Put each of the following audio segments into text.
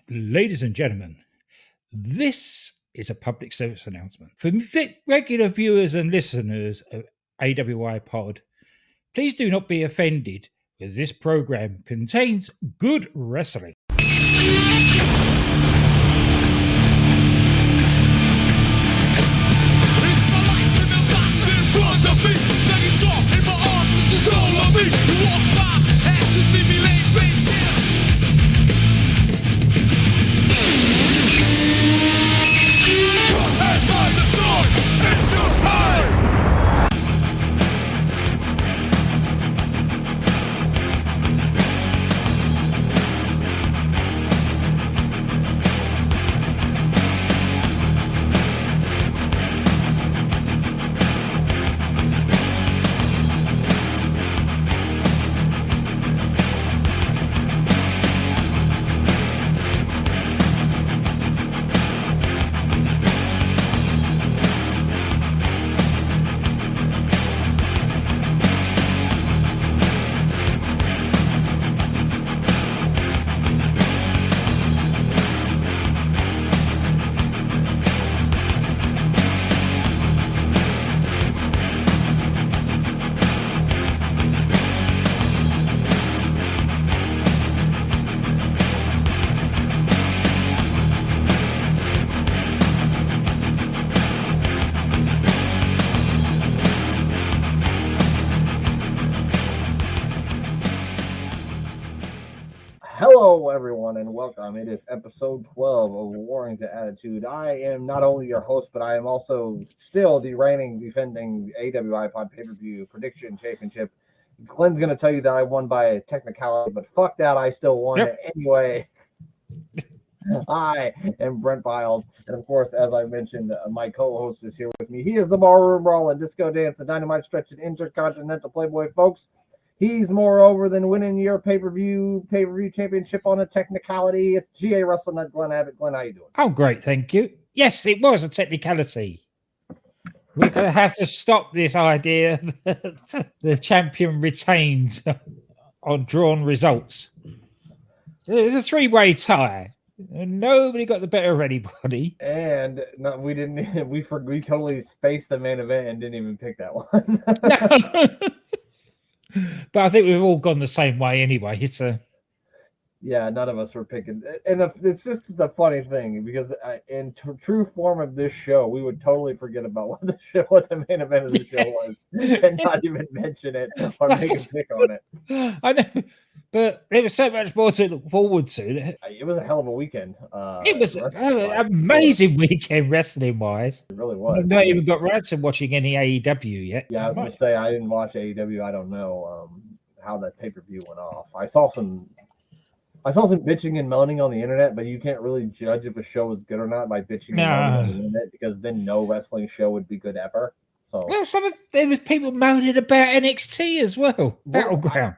Ladies and gentlemen, this is a public service announcement. For regular viewers and listeners of AWI Pod, please do not be offended because this program contains good wrestling. It's my life in the box in front of me. Take it off in my arms, it's the soul of me. You walk by, as you see me laying face down. Your hands on the sword in your hand. Hello, everyone, and welcome. It is episode 12 of Warring to Attitude. I am not only your host, but I am also still the reigning, defending AWI Pod pay-per-view prediction championship. Glenn's going to tell you that I won by a technicality, but fuck that, I still won Yep. anyway. I am Brent Biles, and of course, as I mentioned, my co-host is here with me. He is the Ballroom Brawl and Disco Dance and Dynamite Stretch and Intercontinental Playboy, folks. He's moreover than winning your pay-per-view championship on a technicality. It's GA Wrestle Nut Glenn Abbott. Glenn, how you doing? Oh, great, thank you. Yes, it was a technicality. We're going to have to stop this idea that the champion retains on drawn results. It was a three-way tie. And nobody got the better of anybody. And no, we didn't. We totally spaced the main event and didn't even pick that one. But I think we've all gone the same way anyway. So Yeah, none of us were picking. And it's just a funny thing because in true form of this show, we would totally forget about what the main event of the show was and not even mention it or make a pick on it. I know, but there was so much more to look forward to. It was a hell of a weekend. It was an amazing weekend wrestling wise. It really was. I've not even got around to watching any AEW yet. Yeah, I was gonna say I didn't watch AEW. I don't know how that pay-per-view went off. I saw some bitching and moaning on the internet, but you can't really judge if a show is good or not by bitching and moaning on the internet because then no wrestling show would be good ever. So well, there was people moaning about NXT as well. Battleground.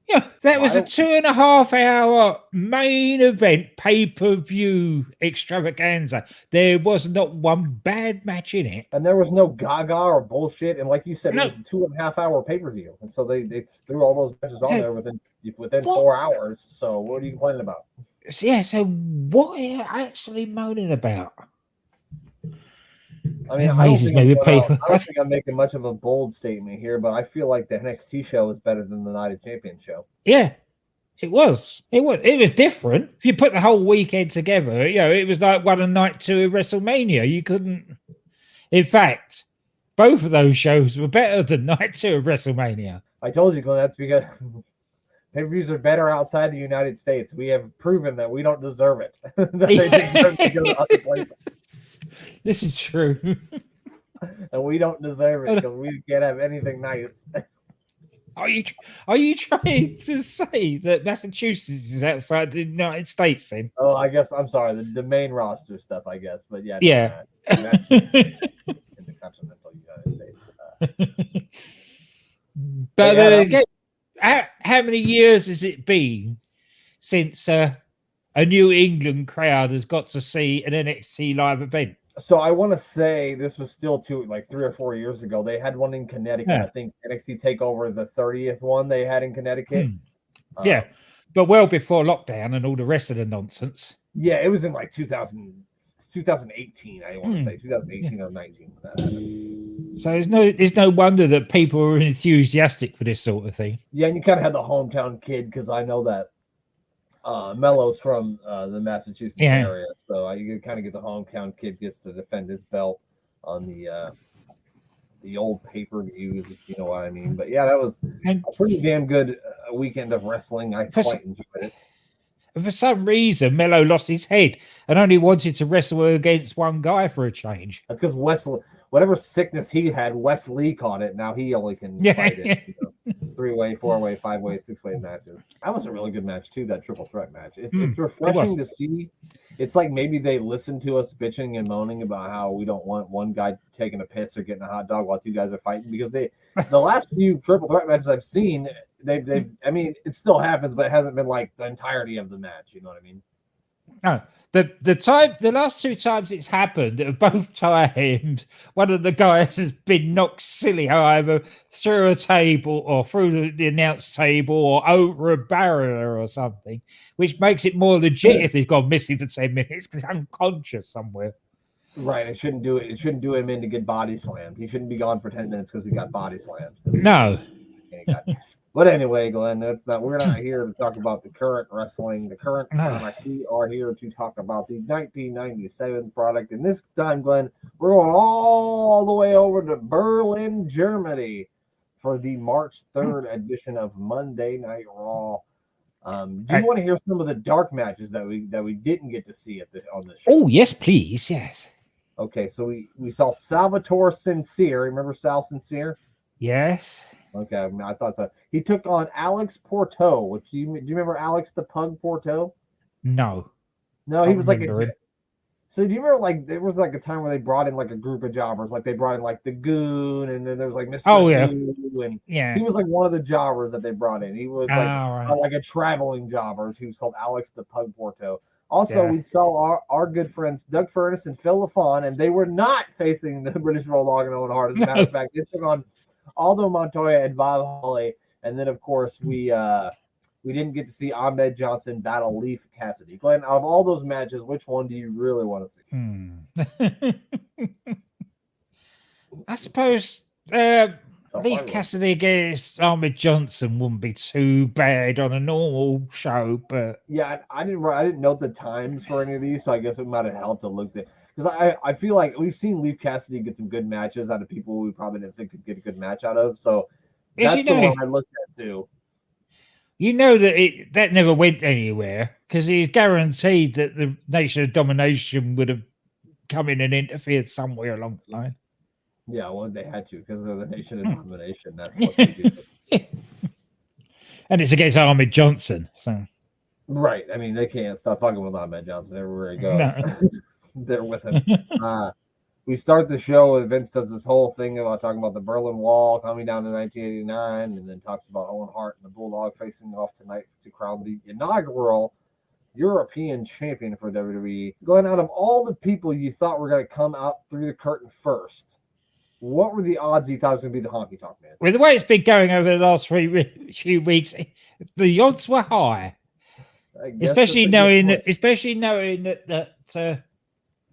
Yeah, that was a 2.5 hour main event pay-per-view extravaganza. There was not one bad match in it. And there was no gaga or bullshit. And like you said, it was a 2.5 hour pay-per-view. And so they threw all those matches on there within 4 hours. So what are you complaining about? Yeah, so what are you actually moaning about? I mean, I don't think I'm making much of a bold statement here, but I feel like the NXT show is better than the Night of Champions show. Yeah, it was. It was different. If you put the whole weekend together, it was like one and night two of WrestleMania. You couldn't. In fact, both of those shows were better than night two of WrestleMania. I told you, Glenn, that's because pay-per-views are better outside the United States. We have proven that we don't deserve it. That they deserve to go to other places. This is true. And we don't deserve it because we can't have anything nice. Are you trying to say that Massachusetts is outside the United States then? Oh, I guess I'm sorry. The main roster stuff, I guess. But yeah. Yeah. In the continental United States. But again, how many years has it been since a New England crowd has got to see an NXT live event? So I want to say this was still 3 or 4 years ago. They had one in Connecticut. Yeah. I think NXT TakeOver, the 30th one they had in Connecticut. Yeah. but well before lockdown and all the rest of the nonsense. Yeah, it was in like 2018. I want to Hmm. say 2018 or 19 when that happened. So it's no wonder that people are enthusiastic for this sort of thing. Yeah, and you kind of had the hometown kid because I know that Mello's from the Massachusetts Yeah. area, so you kind of get the hometown kid gets to defend his belt on the old pay-per-views, if you know what I mean. But yeah, that was And a pretty damn good weekend of wrestling. I For quite enjoyed it. for some reason, Mello lost his head and only wanted to wrestle against one guy for a change. That's because Wesley, whatever sickness he had, Wesley caught it. Now he only can Yeah. fight it. You know, 3-way, 4-way, 5-way, 6-way matches. That was a really good match too. That triple threat match. It's refreshing to see. It's like maybe they listened to us bitching and moaning about how we don't want one guy taking a piss or getting a hot dog while two guys are fighting, because the last few triple threat matches I've seen, they've I mean, it still happens, but it hasn't been like the entirety of the match. You know what I mean? No, the last two times it's happened, both times one of the guys has been knocked silly either through a table or through the announce table or over a barrier or something, which makes it more legit if they've gone missing for 10 minutes because he's unconscious somewhere. Right. It shouldn't do it. It shouldn't do him in to get body slammed. He shouldn't be gone for 10 minutes because he got body slammed. No. But anyway, Glenn, that's not. We're not here to talk about the current wrestling, the current product. We are here to talk about the 1997 product, and this time, Glenn, we're going all the way over to Berlin, Germany, for the March 3rd edition of Monday Night Raw. Do you want to hear some of the dark matches that we didn't get to see on this show? Oh yes, please, yes. Okay, so we saw Salvatore Sincere. Remember Sal Sincere? Yes. Okay, I thought so. He took on Alex Porto. Which do you remember Alex the Pug Porto? No. No, he was like remember him. So do you remember like there was like a time where they brought in like a group of jobbers, like they brought in like the Goon, and then there was like Mr. Oh, yeah. Goo, and Yeah. he was like one of the jobbers that they brought in. He was like right. like a traveling jobber. He was called Alex the Pug Porto. Also, Yeah. we saw our good friends Doug Furnace and Phil LaFawn, and they were not facing the British Bulldog and Owen Hart. As a matter of fact, they took on Aldo Montoya and Bob Holly, and then of course we didn't get to see Ahmed Johnson battle Leif Cassidy. Glenn, out of all those matches, which one do you really want to see? I suppose Leif Cassidy against Ahmed Johnson wouldn't be too bad on a normal show, but yeah, I didn't note the times for any of these, so I guess it might have helped to look at, because I feel like we've seen Leif Cassidy get some good matches out of people we probably didn't think could get a good match out of. So that's the one I looked at too. You know that that never went anywhere because he's guaranteed that the Nation of Domination would have come in and interfered somewhere along the line. Yeah, well, they had to because of the Nation of Domination. That's what they do. And it's against Ahmed Johnson. So. Right. I mean, they can't stop fucking with Ahmed Johnson everywhere he goes. No. They're with him. We start the show and Vince does this whole thing about talking about the Berlin Wall coming down in 1989, and then talks about Owen Hart and the Bulldog facing off tonight to crown the inaugural European champion for WWE. Glenn, out of all the people you thought were going to come out through the curtain first, what were the odds you thought was going to be the Honky Tonk Man? With the way it's been going over the last few weeks, the odds were high. Especially knowing that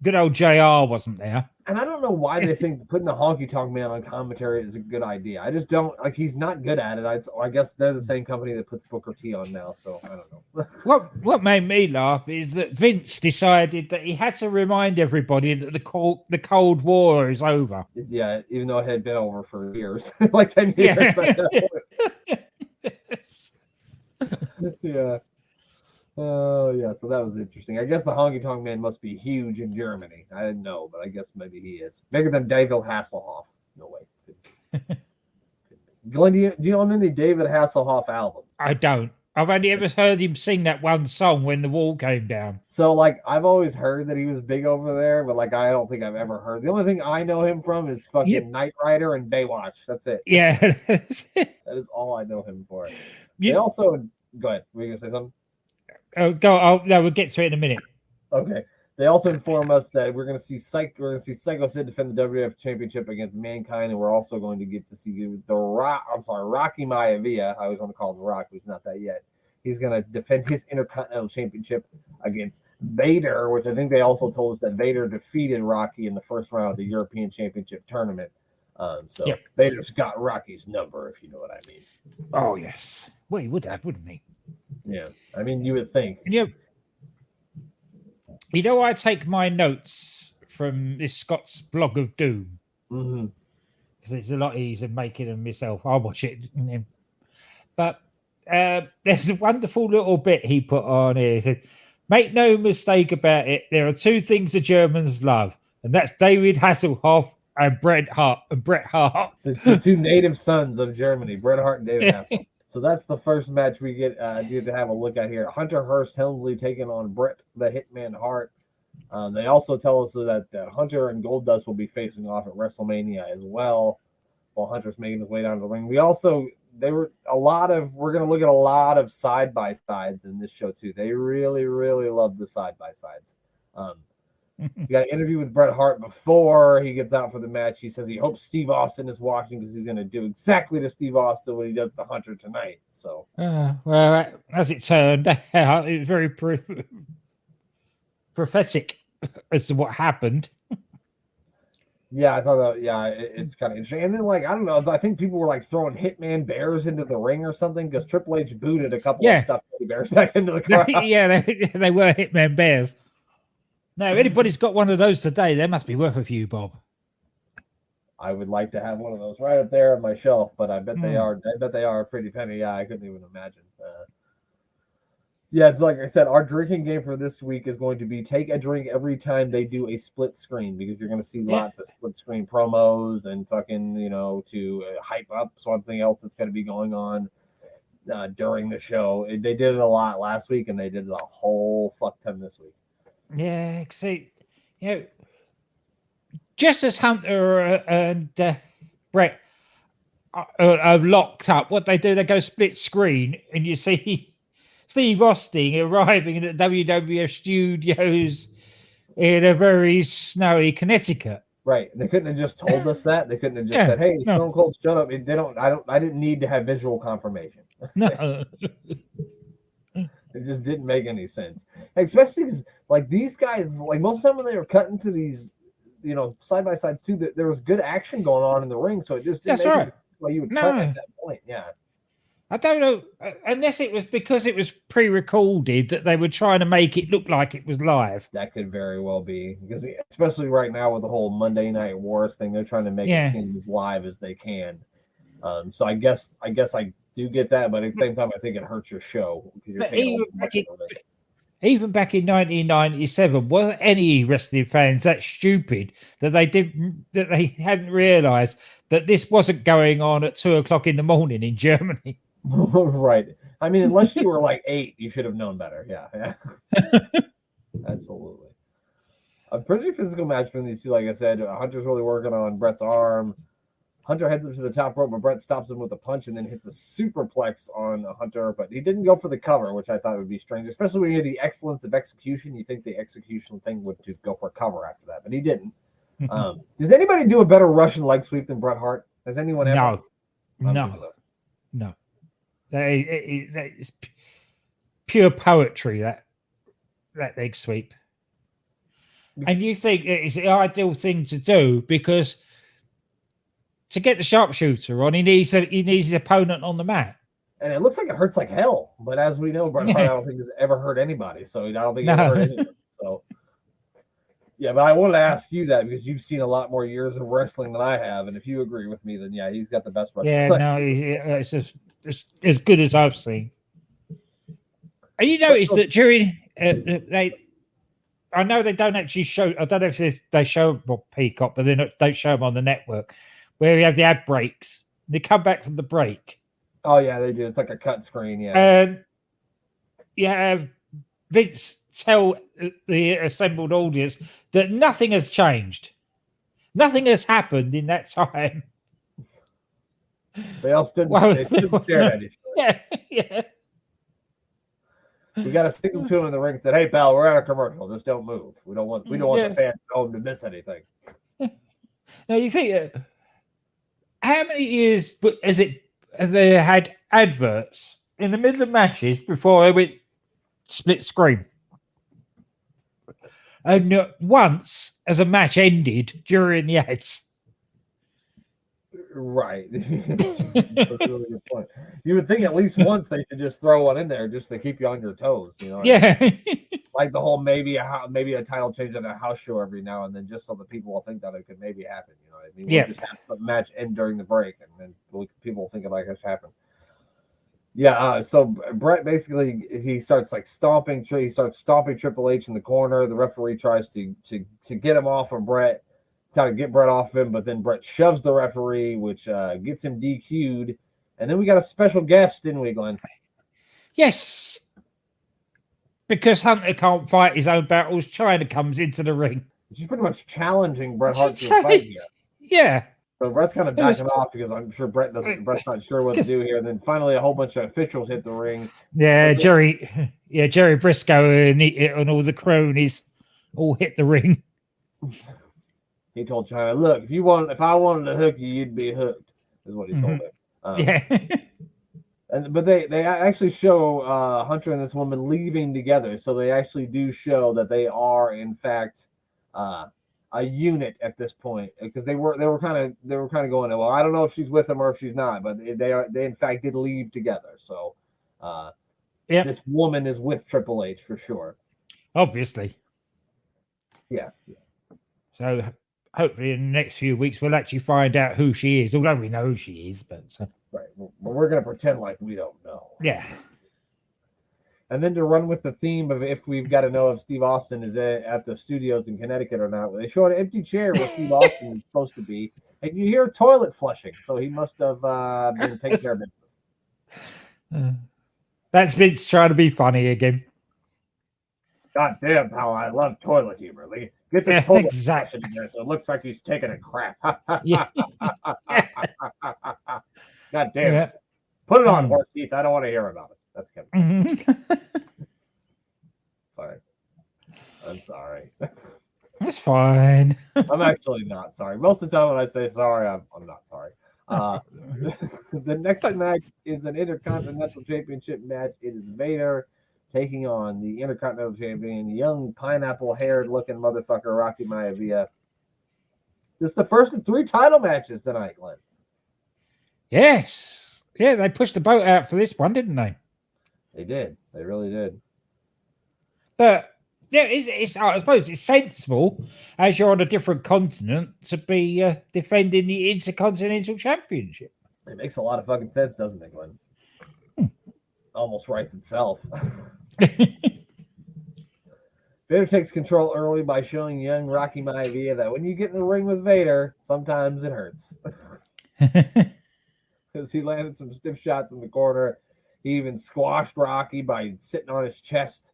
good old JR wasn't there. And I don't know why they think putting the Honky Tonk Man on commentary is a good idea. I just don't, like, he's not good at it. I guess they're the same company that puts Booker T on now, so I don't know. What made me laugh is that Vince decided that he had to remind everybody that the Cold War is over. Yeah, even though it had been over for years, like 10 years. Yeah. Oh, yeah, so that was interesting. I guess the Honky Tonk Man must be huge in Germany. I didn't know, but I guess maybe he is. Bigger than David Hasselhoff. No way. Glenn, do you own any David Hasselhoff album? I don't. I've only ever heard him sing that one song when the wall came down. So, like, I've always heard that he was big over there, but, like, I don't think I've ever heard. The only thing I know him from is fucking Knight Rider and Baywatch. That's it. Yeah. That is all I know him for. They also... Go ahead. Were you going to say something? No, we'll get to it in a minute. Okay. They also inform us that we're going to see Psycho Sid defend the WWF Championship against Mankind, and we're also going to get to see Rocky Maivia. I always want to call him The Rock, but he's not that yet. He's going to defend his Intercontinental Championship against Vader, which I think they also told us that Vader defeated Rocky in the first round of the European Championship tournament. So Yep. Vader's got Rocky's number, if you know what I mean. Oh yes. Well, he would have, wouldn't he? Yeah, I mean, you would think. And you know, I take my notes from this Scott's blog of doom Mm-hmm. because it's a lot easier making them myself. I'll watch it. But there's a wonderful little bit he put on here. He said, "Make no mistake about it. There are two things the Germans love, and that's David Hasselhoff and Bret Hart." The two native sons of Germany, Bret Hart and David Hasselhoff. So that's the first match we get to have a look at here. Hunter Hearst Helmsley taking on Bret the Hitman Hart. They also tell us that Hunter and Goldust will be facing off at WrestleMania as well, while Hunter's making his way down to the ring. We're going to look at a lot of side by sides in this show too. They really, really love the side by sides. We got an interview with Bret Hart before he gets out for the match. He says he hopes Steve Austin is watching because he's going to do exactly to Steve Austin what he does to Hunter tonight. So, well, as it turned out, it was very prophetic as to what happened. yeah, I thought that. Yeah, it's kind of interesting. And then, I don't know. I think people were throwing Hitman Bears into the ring or something because Triple H booted a couple of stuffed bears back into the crowd. Yeah, they were Hitman Bears. Now, if anybody's got one of those today, they must be worth a few, Bob. I would like to have one of those right up there on my shelf, but I bet they are. I bet they are a pretty penny. Yeah, I couldn't even imagine. It's like I said, our drinking game for this week is going to be take a drink every time they do a split screen because you're going to see lots of split screen promos and fucking, to hype up something else that's going to be going on during the show. They did it a lot last week and they did it a whole fuck ton this week. Yeah, see, just as Hunter and Bret are locked up, what they do, they go split screen, and you see Steve Austin arriving at WWF studios in a very snowy Connecticut. Right. They couldn't have just told us that. They couldn't have just said, "Hey, Stone Cold, shut up." They don't. I didn't need to have visual confirmation. No. It just didn't make any sense, especially because these guys, most of the time when they were cutting to these, side by sides too, there was good action going on in the ring, so it just didn't make sense why you would cut at that point. Yeah, I don't know, unless it was because it was pre-recorded that they were trying to make it look like it was live. That could very well be because, especially right now with the whole Monday Night Wars thing, they're trying to make it seem as live as they can. So I guess I do get that, but at the same time, I think it hurts your show because you're taking even back in 1997, wasn't any wrestling fans that stupid that they hadn't realised that this wasn't going on at 2:00 in the morning in Germany? Right. I mean, unless you were 8, you should have known better. Yeah. Absolutely. A pretty physical match from these two. Like I said, Hunter's really working on Bret's arm. Hunter heads up to the top rope, but Bret stops him with a punch and then hits a superplex on Hunter. But he didn't go for the cover, which I thought would be strange, especially when you hear the excellence of execution. You think the execution thing would just go for a cover after that, but he didn't. Does anybody do a better Russian leg sweep than Bret Hart? Has anyone ever? No. It's pure poetry, that leg sweep. And you think it's the ideal thing to do because to get the sharpshooter on, he needs his opponent on the mat. And it looks like it hurts like hell. But as we know, Bret Hart, I don't think has ever hurt anybody. So I don't think he ever hurt anyone. So yeah, but I wanted to ask you that because you've seen a lot more years of wrestling than I have. And if you agree with me, then yeah, he's got the best wrestling. Yeah, no, it's as good as I've seen. And you notice that during I know they don't actually show. I don't know if they show them on Peacock, but they don't show them on the network. Where you have the ad breaks, they come back from the break. Oh yeah, they do. It's like a cut screen, yeah. And you have Vince tell the assembled audience that nothing has changed, nothing has happened in that time. They all stood and stared at each other. Yeah. We got a signal to him in the ring and said, "Hey, pal, we're at a commercial. Just don't move. We don't want the fans at home to miss anything." Now you think, how many years? But has they had adverts in the middle of matches before they went split screen. And once, as a match ended during the ads. Right. That's a really good point. You would think at least once they should just throw one in there just to keep you on your toes. You know what I mean? Yeah. Like the whole maybe a title change at a house show every now and then, just so that people will think that it could maybe happen. You know what I mean? Yeah. We'll just have the match end during the break, and then people will think it like it's happened. Yeah. So Brett basically he starts stomping Triple H in the corner. The referee tries to get him off of Brett, try to get Brett off of him, but then Brett shoves the referee, which gets him DQ'd. And then we got a special guest, didn't we, Glenn? Yes. Because Hunter can't fight his own battles, Chyna comes into the ring. She's pretty much challenging Bret Hart to a fight here. Yeah. So Brett's kind of backing off because I'm sure Brett's not sure what to do here. And then finally a whole bunch of officials hit the ring. Yeah, Jerry Briscoe and all the cronies all hit the ring. He told Chyna, look, if I wanted to hook you, you'd be hooked, is what he told her. Yeah. But they actually show Hunter and this woman leaving together, so they actually do show that they are in fact a unit at this point, because they were kind of going, well, I don't know if she's with him or if she's not, but they in fact did leave together. So this woman is with Triple H for sure. Obviously. Yeah. So hopefully in the next few weeks we'll actually find out who she is, although we know who she is, but right. Well, we're gonna pretend like we don't know. Yeah. And then to run with the theme of if we've got to know if Steve Austin is at the studios in Connecticut or not, they show an empty chair where Steve Austin is supposed to be, and you hear toilet flushing, so he must have been taking care of business. That's Vince trying to be funny again. God damn, how I love toilet humor. Get the toilet exactly in there so it looks like he's taking a crap. Yeah. God damn it. Put it on, horse teeth. I don't want to hear about it. That's Kevin. Sorry. I'm sorry. That's fine. I'm actually not sorry. Most of the time when I say sorry, I'm not sorry. The next match is an Intercontinental Championship match. It is Vader taking on the Intercontinental Champion, young pineapple-haired looking motherfucker, Rocky Maivia. This is the first of 3 title matches tonight, Glenn. Yes. Yeah, they pushed the boat out for this one, didn't they? They did. They really did. But yeah, it's I suppose it's sensible as you're on a different continent to be defending the Intercontinental Championship. It makes a lot of fucking sense, doesn't it, Glenn? Almost writes itself. Vader takes control early by showing young Rocky Maivia that when you get in the ring with Vader, sometimes it hurts. Because he landed some stiff shots in the corner. He even squashed Rocky by sitting on his chest.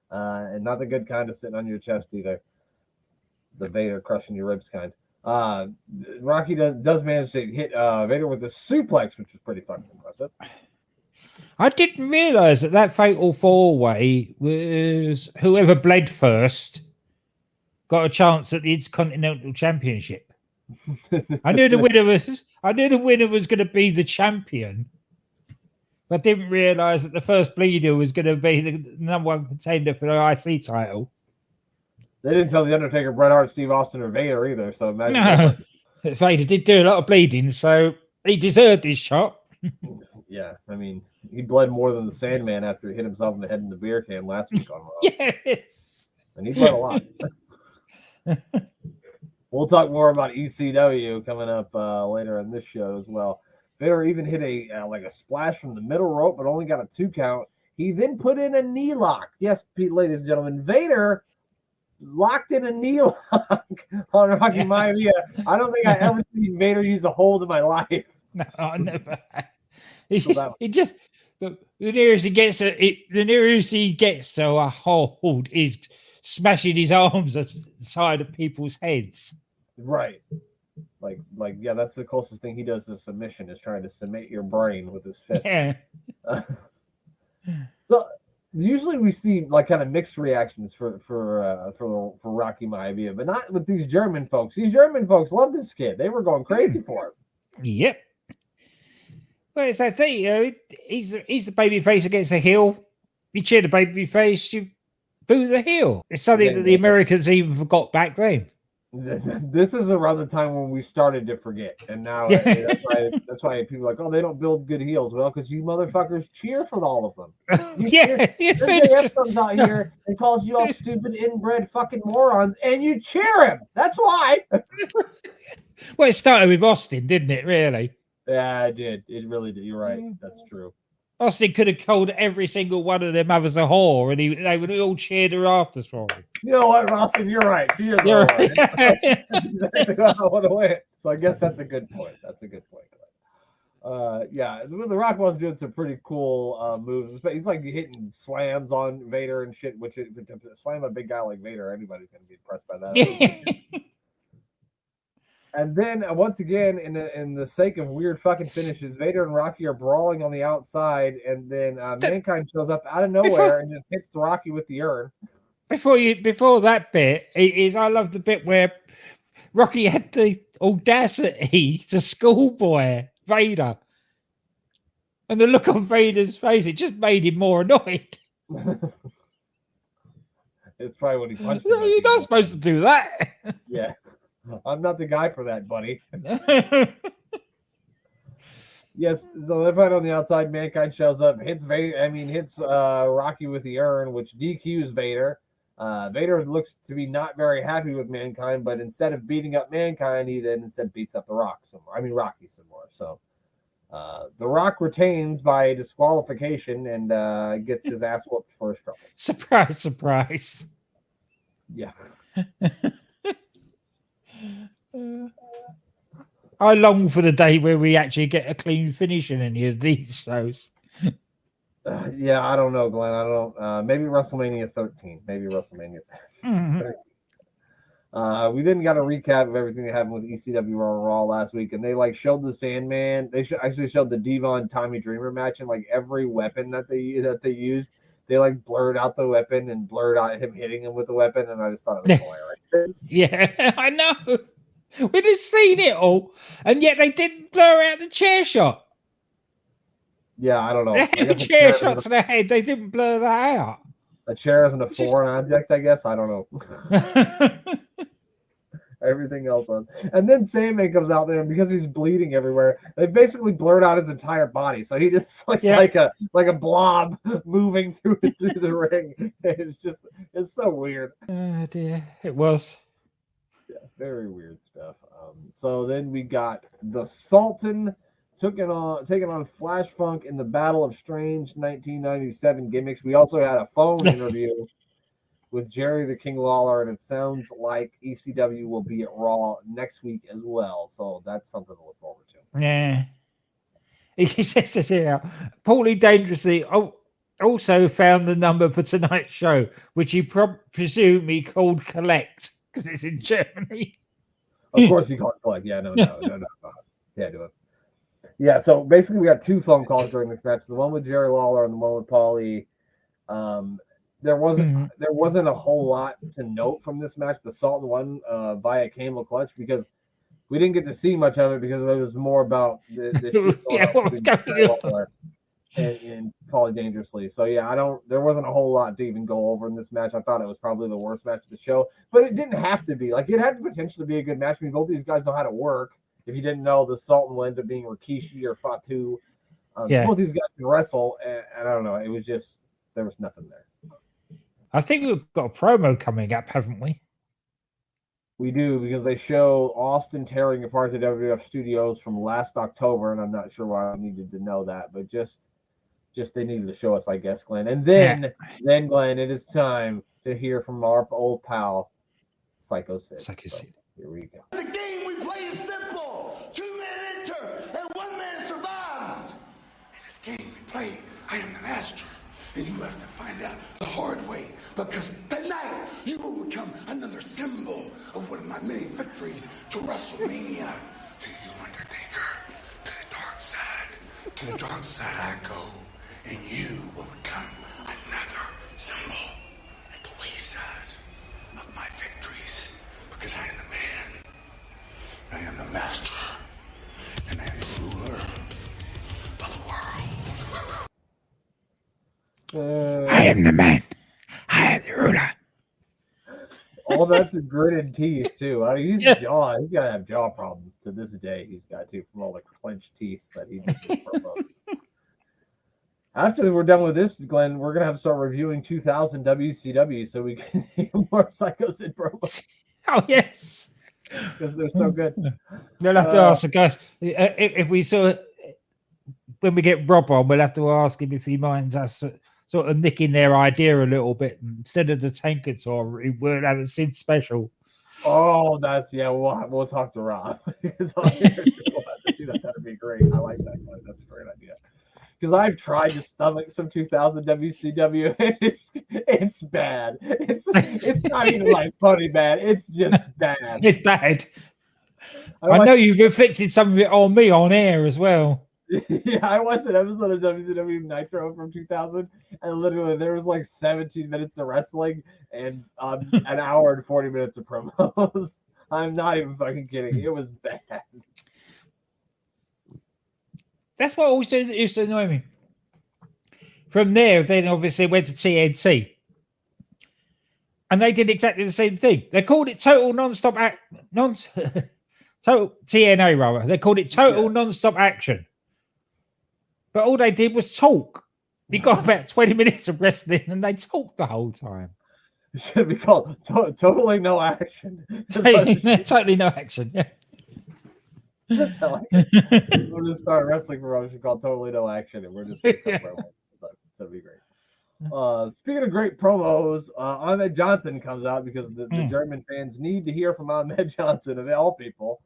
And not the good kind of sitting on your chest either. The Vader crushing your ribs kind. Rocky does manage to hit Vader with a suplex, which was pretty fucking impressive. I didn't realize that fatal 4-way was whoever bled first got a chance at the Intercontinental Championship. I knew the winner was going to be the champion, but didn't realize that the first bleeder was going to be the number 1 contender for the IC title. They didn't tell the Undertaker, Bret Hart, Steve Austin, or Vader either. So imagine Vader did do a lot of bleeding, so he deserved his shot. Yeah, I mean, he bled more than the Sandman after he hit himself in the head in the beer can last week on Raw. Yes, and he bled a lot. We'll talk more about ECW coming up later in this show as well. Vader even hit a splash from the middle rope, but only got a 2 count. He then put in a knee lock. Yes, ladies and gentlemen, Vader locked in a knee lock on Rocky Maivia. I don't think I ever seen Vader use a hold in my life. No, I never. The nearest he gets to a hold is smashing his arms at the side of people's heads. Right. Yeah, that's the closest thing he does to submission, is trying to cement your brain with his fists. Yeah. So usually we see kind of mixed reactions for Rocky Maivia, but not with these German folks. These German folks love this kid. They were going crazy for him. Yep. Well, it's that thing, you know. He's the baby face against the heel. You cheer the baby face, you boo the heel. It's something that the Americans even forgot back then. This is around the time when we started to forget, and now that's why people are like, oh, they don't build good heels. Well, because you motherfuckers cheer for all of them. MJF comes out here and calls you all stupid, inbred fucking morons, and you cheer him. That's why. Well, it started with Austin, didn't it? Really? Yeah, it did. It really did. You're right. That's true. Austin could have called every single one of their mothers a whore, and they would all cheer their afters for him. You know what, Austin? You're right. You're right. That's exactly what I want to win. So I guess that's a good point. Yeah, the Rock was doing some pretty cool moves. He's like hitting slams on Vader and shit. Which to slam a big guy like Vader, anybody's gonna be impressed by that. And then once again, in the sake of weird fucking finishes, Vader and Rocky are brawling on the outside, and then Mankind shows up out of nowhere and just hits Rocky with the urn. Before that bit is I love the bit where Rocky had the audacity to schoolboy Vader, and the look on Vader's face, it just made him more annoyed. It's probably when he punched him. You're not supposed to do that. Yeah. I'm not the guy for that, buddy. Yes, so they fight on the outside. Mankind shows up, hits Rocky with the urn, which DQs Vader. Vader looks to be not very happy with Mankind, but instead of beating up Mankind, he then instead beats up Rocky some more. So the Rock retains by disqualification and gets his ass whooped for his troubles. Surprise, surprise. Yeah. I long for the day where we actually get a clean finish in any of these shows. Yeah, I don't know, Glenn. I don't. Maybe WrestleMania 13. Maybe WrestleMania 13. We didn't got a recap of everything that happened with ECW Raw last week, and they showed the Sandman. They actually showed the Devon Tommy Dreamer match, and every weapon that they used. They blurred out the weapon and blurred out him hitting him with the weapon, and I just thought it was hilarious. Yeah, I know. We'd have seen it all, and yet they didn't blur out the chair shot. Yeah, I don't know. The chair shot to the head, they didn't blur that out. A chair isn't a foreign object, I guess. I don't know. Everything else on. And then Sandman comes out there, and because he's bleeding everywhere, they basically blurred out his entire body. So he just looks like a blob moving through the ring. It's so weird. Oh dear, it was. Yeah, very weird stuff. So then we got the Sultan taking on Flash Funk in the Battle of Strange 1997 gimmicks. We also had a phone interview with Jerry the King Lawler, and it sounds like ECW will be at Raw next week as well. So that's something to look forward to. Yeah. He says this here. Paulie Dangerously also found the number for tonight's show, which he presumably called Collect because it's in Germany. Of course he called Collect. Yeah, no. Yeah, do it. Yeah, so basically we got two phone calls during this match. The one with Jerry Lawler and the one with Paulie. There wasn't a whole lot to note from this match. The Sultan won via camel clutch because we didn't get to see much of it because it was more about the shit what was going on and Paulie Dangerously. So yeah, there wasn't a whole lot to even go over in this match. I thought it was probably the worst match of the show, but it didn't have to be. It had the potential to be a good match. I mean, both these guys know how to work. If you didn't know, the Sultan will end up being Rikishi or Fatu. Both these guys can wrestle, and I don't know. It was just there was nothing there. I think we've got a promo coming up, haven't we? We do, because they show Austin tearing apart the WWF studios from last October, and I'm not sure why I needed to know that, but just they needed to show us, I guess, Glenn. And then Glenn, it is time to hear from our old pal, Psycho Sid. Here we go. The game we play is simple. 2 men enter, and 1 man survives. In this game we play, I am the master. And you have to find out the hard way, because tonight you will become another symbol of one of my many victories to WrestleMania. To you, Undertaker, to the dark side. To the dark side I go, and you will become another symbol at the wayside of my victories, because I am the man, I am the master, and I am the ruler of I am the man. I am the ruler. All that's gritted teeth too. I mean, Yeah. he's got to have jaw problems to this day. He's got to from all the clenched teeth that he did. in promos. After we're done with this, Glenn, we're gonna have to start reviewing 2000 WCW so we can hear more Psycho Sid promos Oh yes. because they're so good. We'll have to ask the guys if we saw when we get Rob on. We'll have to ask him if he minds us sort of nicking their idea a little bit instead of the Tanker tour. We'll have a Sid special. Oh, we'll talk to Rob. Because we'll have to do that. That'd be great. I like that. That's a great idea. Because I've tried to stomach some 2000 WCW, and it's bad. It's not even like funny bad. It's just bad. It's bad. I know you've inflicted some of it on me on air as well. Yeah, I watched an episode of WCW Nitro from 2000, and literally there was like 17 minutes of wrestling and an hour and 40 minutes of promos. I'm not even fucking kidding. It was bad. That's what always used to annoy me. From there, then obviously went to TNT. And they did exactly the same thing. They called it Total Non-Stop Total TNA rather. They called it Total Non-Stop Action. But all they did was talk. You got about 20 minutes of wrestling and they talked the whole time. It should be called Totally No Action. Totally no action. Yeah. I like it. We'll just start a wrestling promotion called Totally No Action, and we're just going to promos. That'd be great. Speaking of great promos, Ahmed Johnson comes out because the German fans need to hear from Ahmed Johnson of all people.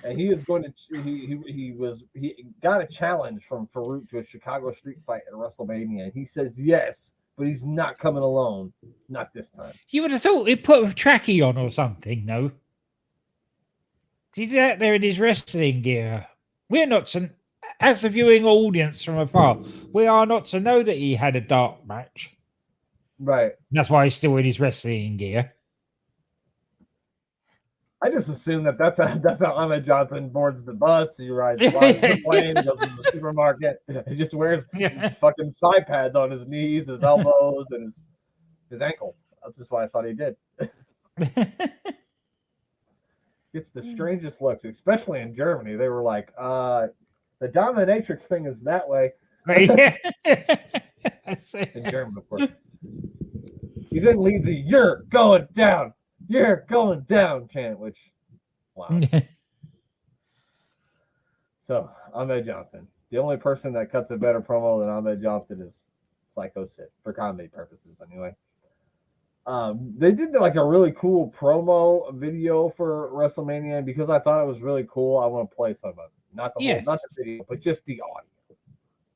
And he is going to he got a challenge from Farouk to a Chicago street fight at WrestleMania. He says yes, but he's not coming alone. Not this time. You would have thought he'd put a trackie on or something, no? He's out there in his wrestling gear. We're not to, as the viewing audience from afar, we are not to know that he had a dark match. Right. That's why he's still in his wrestling gear. I just assume that's how Ahmed Johnson boards the bus. He flies the plane, goes to the supermarket. He just wears fucking thigh pads on his knees, his elbows, and his ankles. That's just what I thought he did. It's the strangest looks, especially in Germany. They were like, the dominatrix thing is that way. In German, of course. He then leads a "You're going down. You're going down" chant, which, wow. So, Ahmed Johnson. The only person that cuts a better promo than Ahmed Johnson is Psycho Sid, for comedy purposes, anyway. They did like a really cool promo video for WrestleMania, and because I thought it was really cool, I want to play some of it. Not the not the video, but just the audio.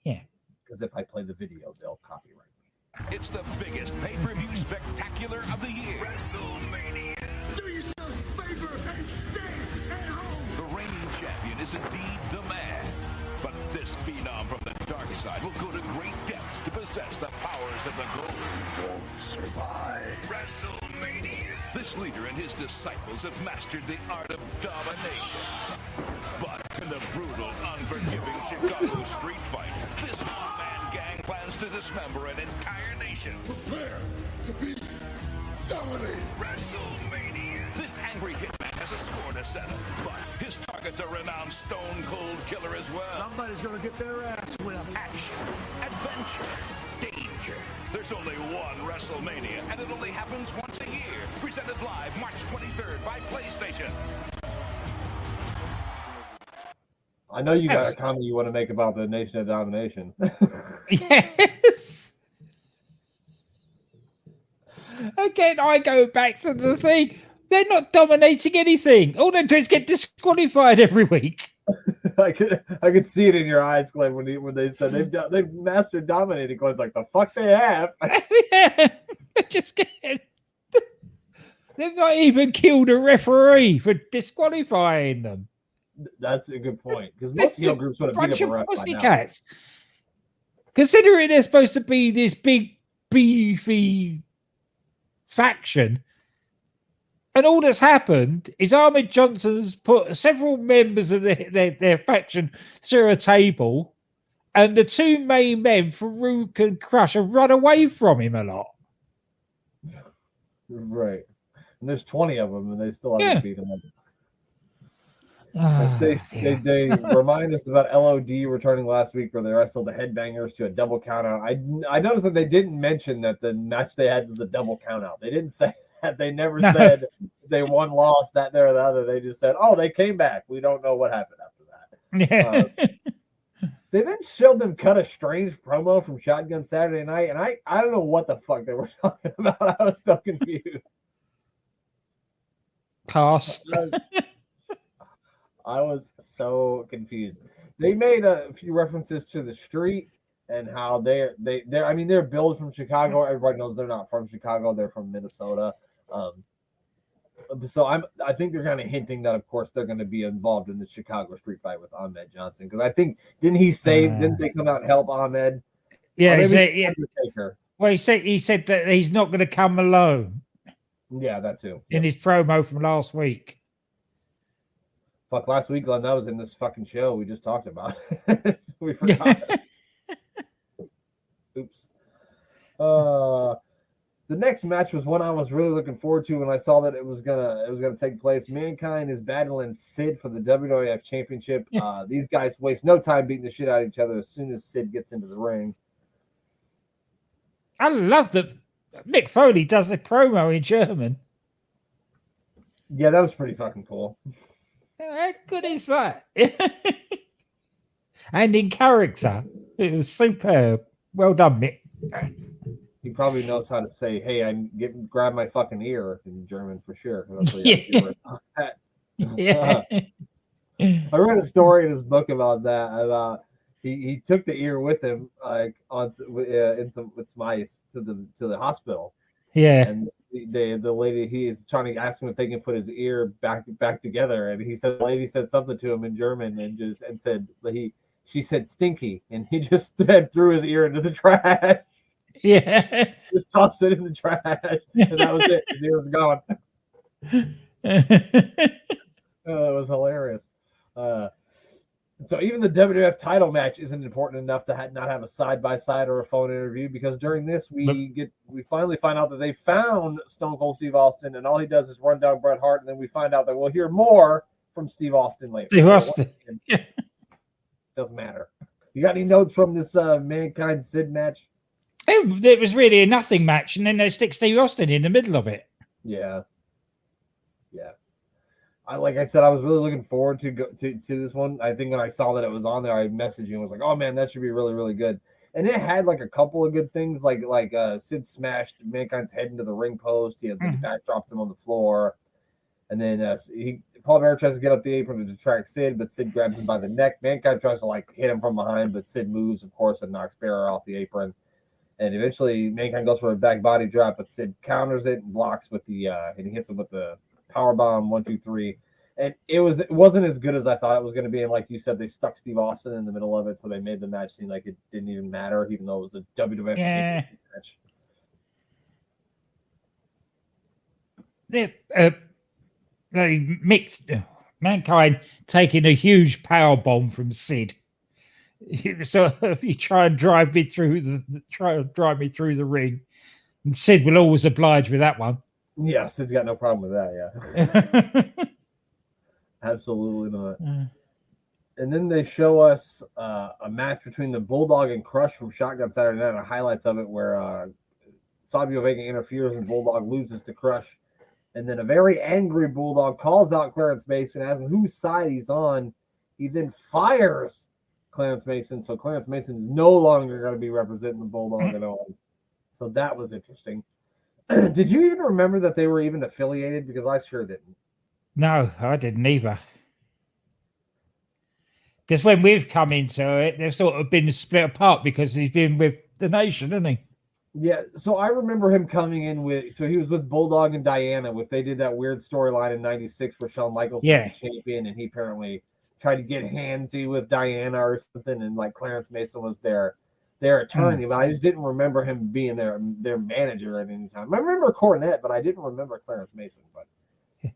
Yeah. Because if I play the video, they'll copyright me. It's the biggest pay-per-view spectacular of the year. WrestleMania. Do yourself a favor and stay at home. The reigning champion is indeed the man. But this phenom from the dark side will go to great depths to possess the powers of the gold. Won't survive. WrestleMania. This leader and his disciples have mastered the art of domination. But in the brutal, unforgiving Chicago street fight, this one-man gang plans to dismember an entire nation. Prepare to be dominated. WrestleMania. This angry hitman has a score to settle, but his target's a renowned stone-cold killer as well. Somebody's gonna get their ass whipped. Action, adventure, danger. There's only one WrestleMania, and it only happens once a year. Presented live March 23rd by PlayStation. I know you got a comment you want to make about the Nation of Domination. Yes. Again, I go back to the thing. They're not dominating anything. All they do is get disqualified every week. I could see it in your eyes, Glenn, when they said they've mastered dominating. Glenn's like, the fuck they have. Yeah, just get. They've not even killed a referee for disqualifying them. That's a good point, because most heel groups would have beat up a ref by now. Pussycats. Considering they're supposed to be this big beefy faction, and all that's happened is Ahmed Johnson's put several members of their faction through a table and the two main men, Farouk and Crush, have run away from him a lot. Right. And there's 20 of them, and they still haven't Yeah. beat him up. Ah, They dear. remind us about LOD returning last week where they wrestled the Headbangers to a double countout. I noticed that they didn't mention that the match they had was a double countout. They didn't say that. They never No. said they won, lost, that, there, or the other. They just said, oh, they came back. We don't know what happened after that. Yeah. They then showed them cut a strange promo from Shotgun Saturday Night, and I don't know what the fuck they were talking about. I was so confused. Pass. I was so confused. They made a few references to the street and how they're I mean they're billed from Chicago. Everybody knows they're not from Chicago. They're from Minnesota. So I think they're kind of hinting that of course they're going to be involved in the Chicago street fight with Ahmed Johnson, because I think didn't they come out and help Ahmed? Yeah, Or maybe yeah. Undertaker. Well, he said that he's not going to come alone Yeah, that too. in his promo from last week. Fuck, last week, Glenn, that was in this fucking show we just talked about. We forgot. Oops. The next match was one I was really looking forward to when I saw that it was gonna take place. Mankind is battling Sid for the WWF Championship. These guys waste no time beating the shit out of each other as soon as Sid gets into the ring. I love that Mick Foley does the promo in German. Yeah, that was pretty fucking cool. How good is that? And in character, it was superb. Well done, Mick. He probably knows how to say, "Hey, grab my fucking ear" in German for sure. That's what Yeah. I read a story in his book about that. About he took the ear with him, like with some ice to the hospital. Yeah. And the lady, he is trying to ask him if they can put his ear back together, and he said the lady said something to him in German and said she said stinky, and he just threw his ear into the trash. Yeah. Just tossed it in the trash, and that was it. His ear was gone. That was hilarious. So even the WWF title match isn't important enough to not have a side-by-side or a phone interview, because during this we finally find out that they found Stone Cold Steve Austin, and all he does is run down Bret Hart, and then we find out that we'll hear more from Steve Austin later. Steve Austin. Doesn't matter. You got any notes from this Mankind Sid match? It was really a nothing match, and then they stick Steve Austin in the middle of it. Yeah. Like I said, I was really looking forward to this one. I think when I saw that it was on there, I messaged you and was like, "Oh man, that should be really, really good." And it had like a couple of good things, like Sid smashed Mankind's head into the ring post. He had the back dropped him on the floor, and then Paul Bearer tries to get up the apron to distract Sid, but Sid grabs him by the neck. Mankind tries to hit him from behind, but Sid moves, of course, and knocks Bearer off the apron. And eventually, Mankind goes for a back body drop, but Sid counters it and blocks with and he hits him with the power bomb 1, 2, 3. And it wasn't as good as I thought it was going to be. And like you said, they stuck Steve Austin in the middle of it, so they made the match seem like it didn't even matter, even though it was a WWF match. They mixed Mankind taking a huge power bomb from Sid. So if you try and drive me through the ring, and Sid will always oblige with that one. Yeah, Sid's got no problem with that. Yeah, absolutely not. And then they show us a match between the Bulldog and Crush from Shotgun Saturday Night, and highlights of it where Savio Vega interferes and Bulldog loses to Crush. And then a very angry Bulldog calls out Clarence Mason, asking whose side he's on. He then fires Clarence Mason, so Clarence Mason is no longer going to be representing the Bulldog at all. So that was interesting. Did you even remember that they were even affiliated? Because I sure didn't. No, I didn't either. Because when we've come into it, they've sort of been split apart because he's been with the Nation, hasn't he? Yeah, so I remember him coming in he was with Bulldog and Diana. They did that weird storyline in '96 where Shawn Michaels was the champion, and he apparently tried to get handsy with Diana or something, and Clarence Mason was their attorney, but I just didn't remember him being their manager at any time. I remember Cornette, but I didn't remember Clarence Mason, but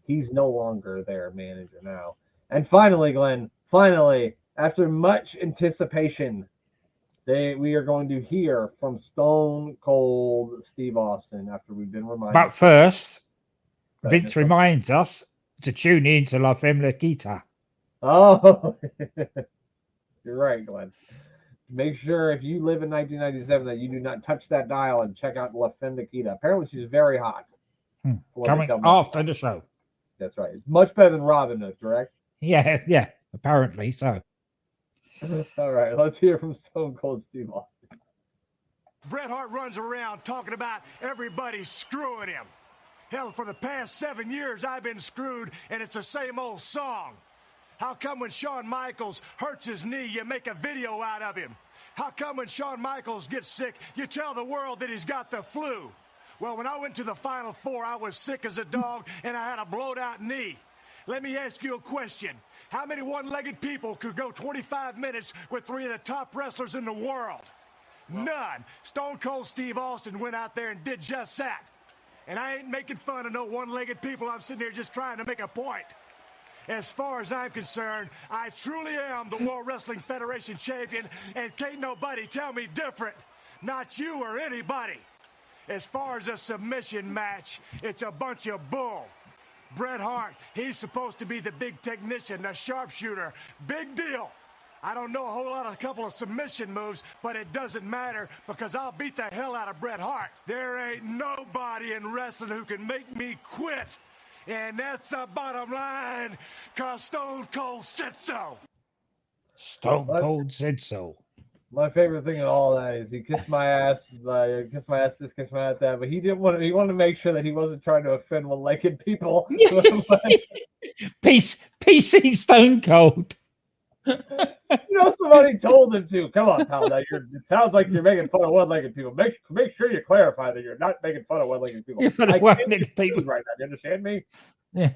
he's no longer their manager now. And finally, Glenn, after much anticipation, We are going to hear from Stone Cold Steve Austin after we've been reminded. But first, Right, Vince that's reminds us to tune in to La Femlequita. Oh, you're right, Glenn. Make sure if you live in 1997 that you do not touch that dial and check out La Femme Nikita. Apparently, she's very hot. What they Coming tell me. after the show. That's right. Much better than Robin Hood, correct? Yeah, apparently so. All right, let's hear from Stone Cold Steve Austin. Bret Hart runs around talking about everybody screwing him. Hell, for the past 7 years, I've been screwed, and it's the same old song. How come when Shawn Michaels hurts his knee, you make a video out of him? How come when Shawn Michaels gets sick, you tell the world that he's got the flu? Well, when I went to the Final Four, I was sick as a dog, and I had a blowed-out knee. Let me ask you a question. How many one-legged people could go 25 minutes with 3 of the top wrestlers in the world? None. Stone Cold Steve Austin went out there and did just that. And I ain't making fun of no one-legged people. I'm sitting here just trying to make a point. As far as I'm concerned, I truly am the World Wrestling Federation champion, and can't nobody tell me different. Not you or anybody. As far as a submission match, it's a bunch of bull. Bret Hart, he's supposed to be the big technician, the sharpshooter. Big deal. I don't know a couple of submission moves, but it doesn't matter because I'll beat the hell out of Bret Hart. There ain't nobody in wrestling who can make me quit. And that's the bottom line, because Stone Cold said so. Stone Cold said so. My favorite thing in all that is he kissed my ass, kiss my ass this, kiss my ass that, but he didn't want to. He wanted to make sure that he wasn't trying to offend one-legged people. PC Stone Cold. Somebody told him to. Come on, pal. It sounds like you're making fun of one-legged people. Make sure you clarify that you're not making fun of one-legged people. One-legged people, right now. You understand me? Yeah.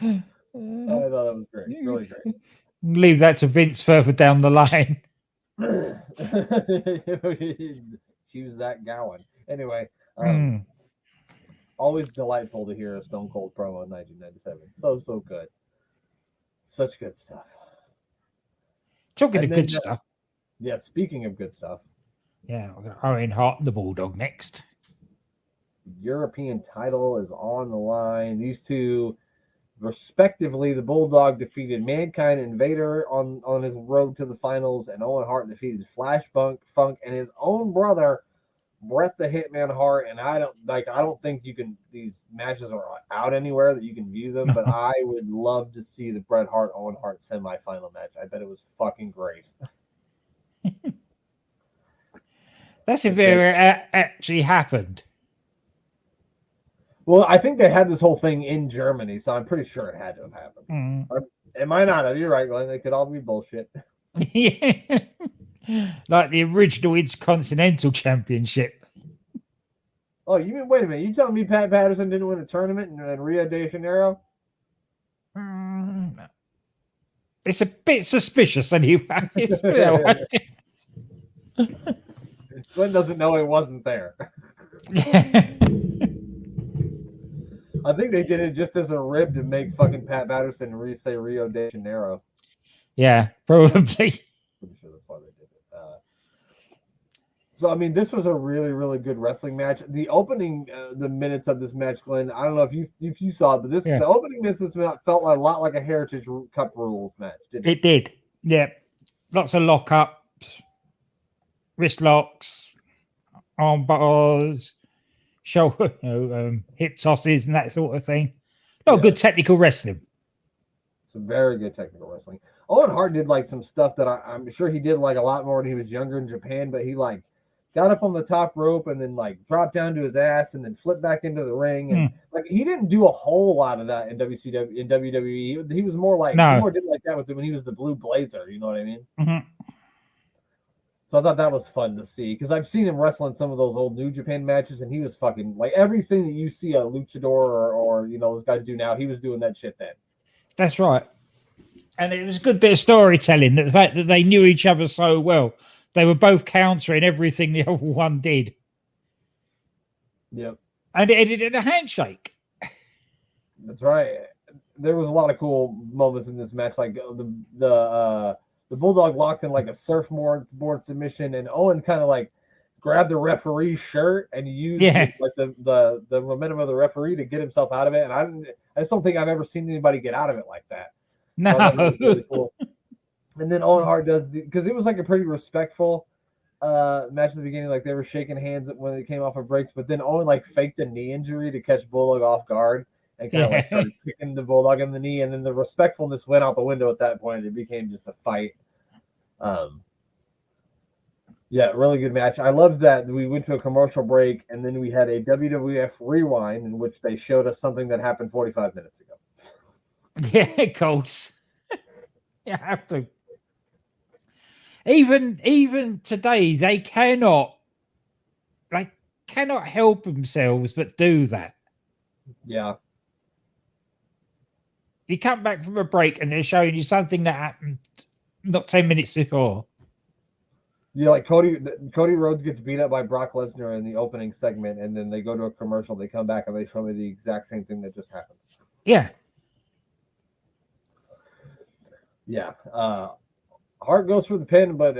I thought that was great. Really great. Leave that to Vince further down the line. Choose that Gowan. Anyway, always delightful to hear a Stone Cold promo in 1997. So good. Such good stuff. Talking of good stuff. Yeah, speaking of good stuff. Yeah, Owen Hart and the Bulldog next. European title is on the line. These two, respectively, the Bulldog defeated Mankind and Vader on his road to the finals, and Owen Hart defeated Flash Funk and his own brother, Bret the Hitman Hart. And I don't think these matches are out anywhere that you can view them, but I would love to see the Bret Hart Owen Hart semifinal match. I bet it was fucking great. That's if it actually happened. Well, I think they had this whole thing in Germany, so I'm pretty sure it had to have happened. It might not have. You're right, Glenn. They could all be bullshit. Yeah. Like the original Intercontinental Championship. Oh, wait a minute. You telling me Pat Patterson didn't win a tournament in Rio de Janeiro? It's a bit suspicious anyway. Glenn doesn't know it wasn't there. I think they did it just as a rib to make fucking Pat Patterson say Rio de Janeiro. Yeah, probably. Pretty sure that's why they did it. So, I mean, this was a really, really good wrestling match. The opening, the minutes of this match, Glenn, I don't know if you saw it, but the opening minutes of this match felt a lot like a Heritage Cup rules match, didn't it? It did. Yeah. Lots of lockups, wrist locks, arm bars, shoulder, hip tosses, and that sort of thing. Good technical wrestling. Some very good technical wrestling. Owen Hart did some stuff that I'm sure he did a lot more when he was younger in Japan, but he got up on the top rope and then dropped down to his ass and then flipped back into the ring. And he didn't do a whole lot of that in WWE. He was more he more did that with him when he was the Blue Blazer. You know what I mean? Mm-hmm. So I thought that was fun to see because I've seen him wrestle in some of those old New Japan matches, and he was fucking everything that you see a luchador or those guys do now. He was doing that shit then. That's right. And it was a good bit of storytelling. The fact that they knew each other so well. They were both countering everything the other one did. Yep. And it ended in a handshake. That's right. There was a lot of cool moments in this match, like the the Bulldog locked in like a surfboard submission, and Owen kind of like grabbed the referee's shirt and used like the momentum of the referee to get himself out of it. And I just don't think I've ever seen anybody get out of it like that. No. So it was really cool. And then Owen Hart does because it was like a pretty respectful match at the beginning, like they were shaking hands when they came off of breaks, but then Owen like faked a knee injury to catch Bulldog off guard and kind of like started kicking the Bulldog in the knee, and then the respectfulness went out the window at that point. It became just a fight. Yeah, really good match. I loved that we went to a commercial break and then we had a WWF rewind in which they showed us something that happened 45 minutes ago. Yeah, Colts. You have to. Even today, they cannot help themselves but do that. Yeah. You come back from a break and they're showing you something that happened not 10 minutes before. Yeah, like Cody Rhodes gets beat up by Brock Lesnar in the opening segment, and then they go to a commercial, they come back and they show me the exact same thing that just happened. Yeah. Yeah. Hart goes for the pin, but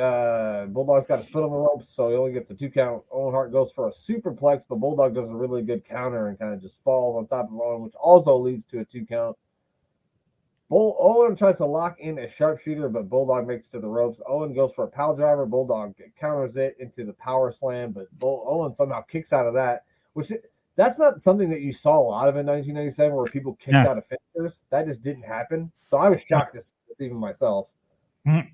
Bulldog's got his foot on the ropes, so he only gets a 2 count. Owen Hart goes for a superplex, but Bulldog does a really good counter and kind of just falls on top of Owen, which also leads to a 2 count. Owen tries to lock in a sharpshooter, but Bulldog makes to the ropes. Owen goes for a pile driver. Bulldog counters it into the power slam, but Owen somehow kicks out of that, which that's not something that you saw a lot of in 1997 where people kicked out of finishers. That just didn't happen. So I was shocked to see this even myself. Mm.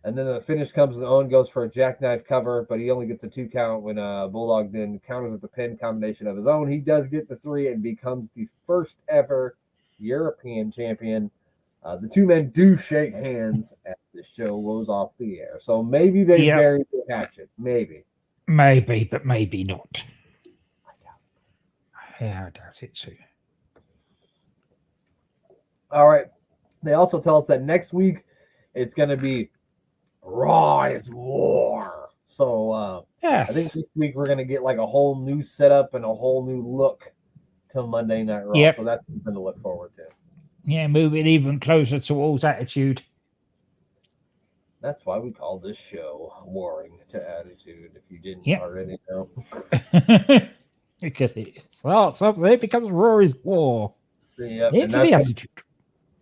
And then the finish comes and Owen goes for a jackknife cover, but he only gets a 2 count when Bulldog then counters with the pin combination of his own. He does get the 3 and becomes the first ever European champion. The two men do shake hands as the show goes off the air. So maybe they buried the hatchet. Maybe. Maybe, but maybe not. I doubt it too. All right. They also tell us that next week it's going to be Raw is War. So I think this week we're going to get like a whole new setup and a whole new look to Monday Night Raw. So that's something to look forward to. Yeah, moving even closer towards Attitude. That's why we call this show Warring to Attitude, if you didn't already know. Because it starts up there, it becomes Raw is War. Yep. Into the Attitude.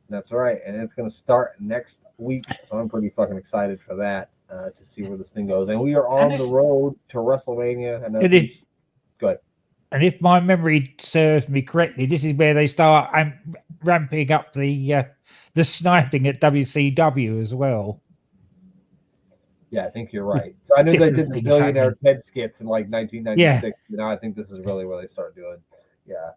That's right. And it's going to start next week. So I'm pretty fucking excited for that to see where this thing goes. And we are on the road to WrestleMania. And good. And if my memory serves me correctly, this is where they start ramping up the sniping at WCW as well. Yeah, I think you're right. So I knew they did the Billionaire Ted skits in like 1996. Yeah. Now I think this is really where they start doing. Yeah.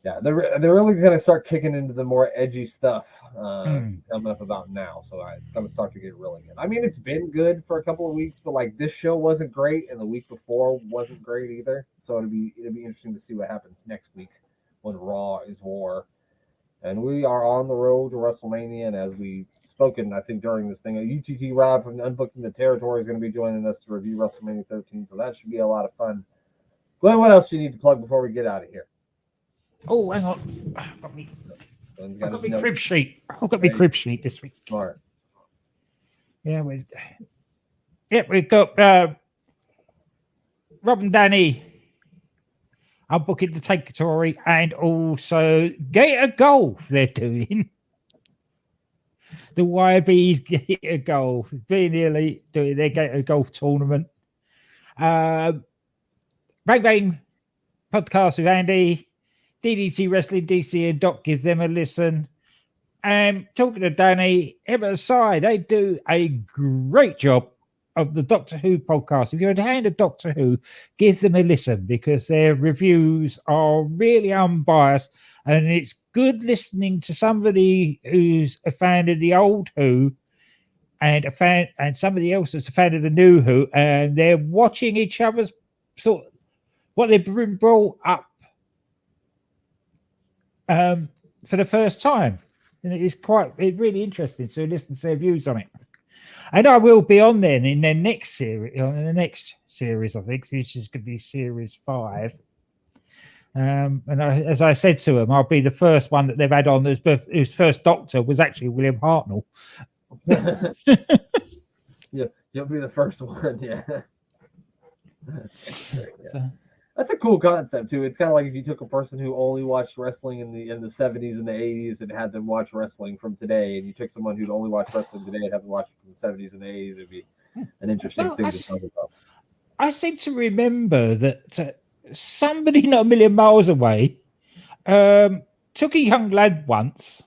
Yeah, they're really going to start kicking into the more edgy stuff coming up about now. So it's going to start to get really good. I mean, it's been good for a couple of weeks, but like this show wasn't great, and the week before wasn't great either. So it'll be interesting to see what happens next week when Raw is War. And we are on the road to WrestleMania, and as we've spoken, I think during this thing, UTT Rob from Unbooking the Territory is going to be joining us to review WrestleMania 13. So that should be a lot of fun. Glenn, what else do you need to plug before we get out of here? Oh, hang on. I've got me crib sheet. I've got my crib sheet this week. Smart. Yeah, we've got Rob and Danny. I'm booking the Takeatory and also Gator Golf they're doing. The YB's Gator Golf. Being nearly doing their Gator Golf tournament. Bang Bang podcast with Andy. DDT Wrestling DC and Doc give them a listen. And talking to Danny, him aside, they do a great job of the Doctor Who podcast. If you're a fan of Doctor Who, give them a listen because their reviews are really unbiased, and it's good listening to somebody who's a fan of the old Who and somebody else that's a fan of the new Who, and they're watching each other's sort of what they've been brought up for the first time, and it's really interesting to listen to their views on it. And I will be on then in their next series, I think, which is going to be series 5. As I said to him, I'll be the first one that they've had on whose first doctor was actually William Hartnell. Yeah, you'll be the first one. Yeah. So, That's a cool concept too. It's kind of like if you took a person who only watched wrestling in the 70s and the 80s and had them watch wrestling from today, and you took someone who'd only watched wrestling today and had them watch it from the 70s and the 80s. It'd be an interesting thing to talk about. I seem to remember that somebody not a million miles away took a young lad once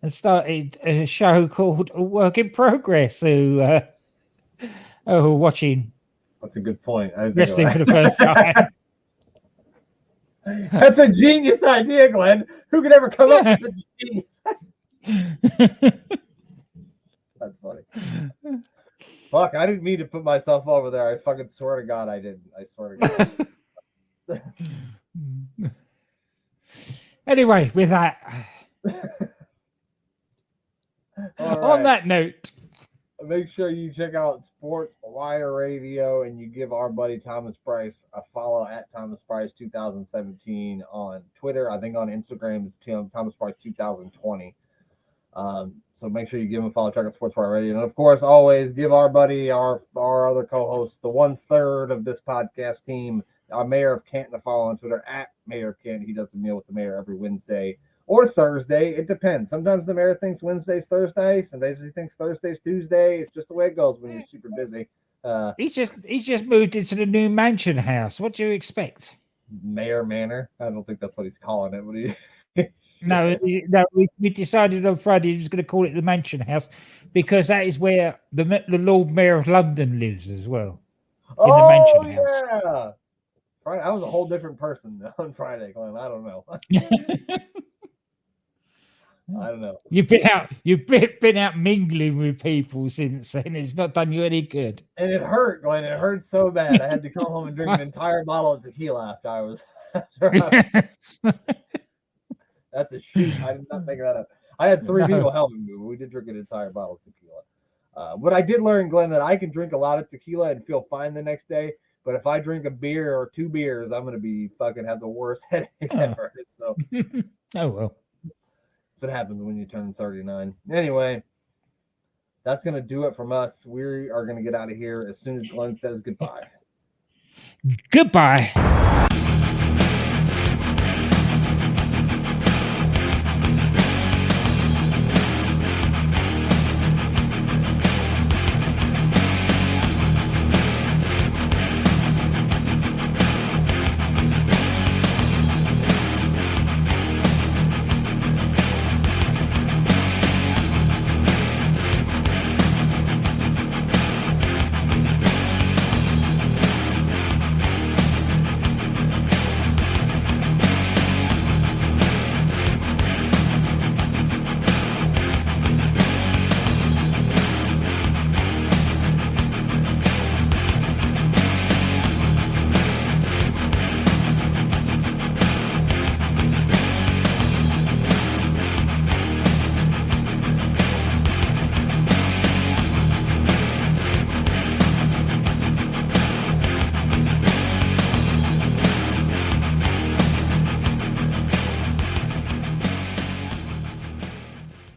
and started a show called A Work in Progress, who were watching That's a good point. I didn't think wrestling of for that. the first time. That's a genius idea, Glenn. Who could ever come up with such a genius? That's funny. Fuck, I didn't mean to put myself over there. I fucking swear to God I didn't. I swear to God. Anyway, with that, All on right. that note, Make sure you check out Sports Wire Radio and you give our buddy Thomas Price a follow at Thomas Price 2017 on Twitter. I think on Instagram is Thomas Price 2020. So make sure you give him a follow. Check out Sports Wire Radio, and of course, always give our buddy, our other co-host, the 1/3 of this podcast team, our Mayor of Canton, a follow on Twitter at Mayor of Canton. He does a meal with the mayor every Wednesday or Thursday. It depends. Sometimes the mayor thinks Wednesday's Thursday. Sometimes he thinks Thursday's Tuesday. It's just the way it goes when you're super busy. he's just moved into the new mansion house. What do you expect? Mayor Manor. I don't think that's what he's calling it. What do you? No, we decided on Friday he was going to call it the Mansion House because that is where the Lord Mayor of London lives as well. Oh Mansion House. yeah. Right, I was a whole different person on Friday, Glenn. I don't know. I don't know. You've been out mingling with people since then. It's not done you any good. And it hurt, Glenn. It hurt so bad. I had to come home and drink an entire bottle of tequila after I was. That's a shoot. I did not make that up. I had 3 people help me move. We did drink an entire bottle of tequila. But I did learn, Glenn, that I can drink a lot of tequila and feel fine the next day. But if I drink a beer or 2 beers, I'm gonna be fucking have the worst headache ever. So Oh well. that's what happens when you turn 39. Anyway, that's gonna do it from us. We are gonna get out of here as soon as Glenn says goodbye. Goodbye.